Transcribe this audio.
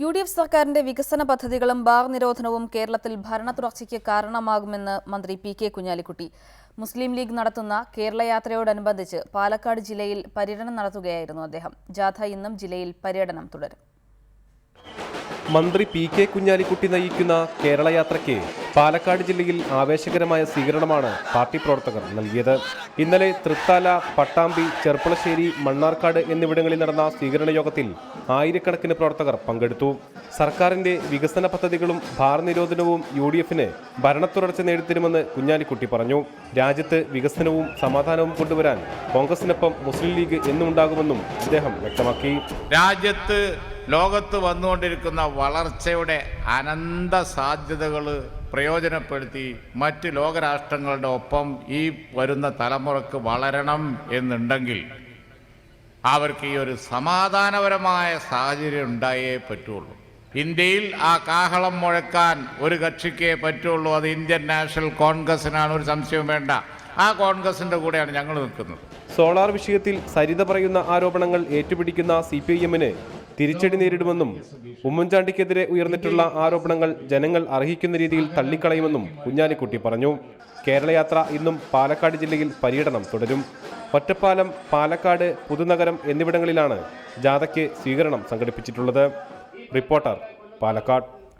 UDF സർക്കാരിന്റെ വികസന പദ്ധതികളും ബാർ നിരോധനവും കേരളത്തിൽ ഭരണ തുടർച്ചയ്ക്ക് കാരണമാകുമെന്ന് മന്ത്രി PK കുഞ്ഞാലിക്കുട്ടി. മുസ്ലിം ലീഗ് നടത്തുന്ന കേരള യാത്രയോടനുബന്ധിച്ച് പാലക്കാട് ജില്ലയിൽ പര്യടനം നടത്തുകയായിരുന്നു അദ്ദേഹം. ജാഥ ഇന്നും ജില്ലയിൽ പര്യടനം തുടരും. മന്ത്രി PK കുഞ്ഞാലിക്കുട്ടി നയിക്കുന്ന കേരള യാത്രയ്ക്ക് പാലക്കാട് ജില്ലയിൽ ആവേശകരമായ സ്വീകരണമാണ് പാർട്ടി പ്രവർത്തകർ നൽകിയത്. ഇന്നലെ തൃത്താല, പട്ടാമ്പി, ചെർപ്പുളശ്ശേരി, മണ്ണാർക്കാട് എന്നിവിടങ്ങളിൽ നടന്ന സ്വീകരണ യോഗത്തിൽ ആയിരക്കണക്കിന് പ്രവർത്തകർ പങ്കെടുത്തു. സർക്കാരിന്റെ വികസന പദ്ധതികളും ബാർ നിരോധനവും UDFന് ഭരണത്തുടർച്ച നേടിത്തരുമെന്ന് കുഞ്ഞാലിക്കുട്ടി പറഞ്ഞു. രാജ്യത്ത് വികസനവും സമാധാനവും കൊണ്ടുവരാൻ കോൺഗ്രസിനൊപ്പം മുസ്ലിം ലീഗ് എന്നും ഉണ്ടാകുമെന്നും അദ്ദേഹം വ്യക്തമാക്കി. രാജ്യത്ത് ലോകത്ത് വന്നുകൊണ്ടിരിക്കുന്ന വളർച്ചയുടെ അനന്ത സാധ്യതകൾ പ്രയോജനപ്പെടുത്തി മറ്റ് ലോകരാഷ്ട്രങ്ങളുടെ ഒപ്പം ഈ വരുന്ന തലമുറക്ക് വളരണം എന്നുണ്ടെങ്കിൽ അവർക്ക് ഈ ഒരു സമാധാനപരമായ സാഹചര്യം ഉണ്ടായേ പറ്റുള്ളൂ. ഇന്ത്യയിൽ ആ കാഹളം മുഴക്കാൻ ഒരു കക്ഷിക്കേ പറ്റുള്ളൂ, അത് ഇന്ത്യൻ നാഷണൽ കോൺഗ്രസിനാണ്, ഒരു സംശയവും വേണ്ട. ആ കോൺഗ്രസിൻ്റെ കൂടെയാണ് ഞങ്ങൾ നിൽക്കുന്നത്. സോളാർ വിഷയത്തിൽ സരിത പറയുന്ന ആരോപണങ്ങൾ ഏറ്റുപിടിക്കുന്ന CPIMന് തിരിച്ചടി നേരിടുമെന്നും ഉമ്മൻചാണ്ടിക്കെതിരെ ഉയർന്നിട്ടുള്ള ആരോപണങ്ങൾ ജനങ്ങൾ അർഹിക്കുന്ന രീതിയിൽ തള്ളിക്കളയുമെന്നും കുഞ്ഞാലിക്കുട്ടി പറഞ്ഞു. കേരളയാത്ര ഇന്നും പാലക്കാട് ജില്ലയിൽ പര്യടനം തുടരും. ഒറ്റപ്പാലം, പാലക്കാട്, പുതുനഗരം എന്നിവിടങ്ങളിലാണ് ജാഥയ്ക്ക് സ്വീകരണം സംഘടിപ്പിച്ചിട്ടുള്ളത്. റിപ്പോർട്ടർ, പാലക്കാട്.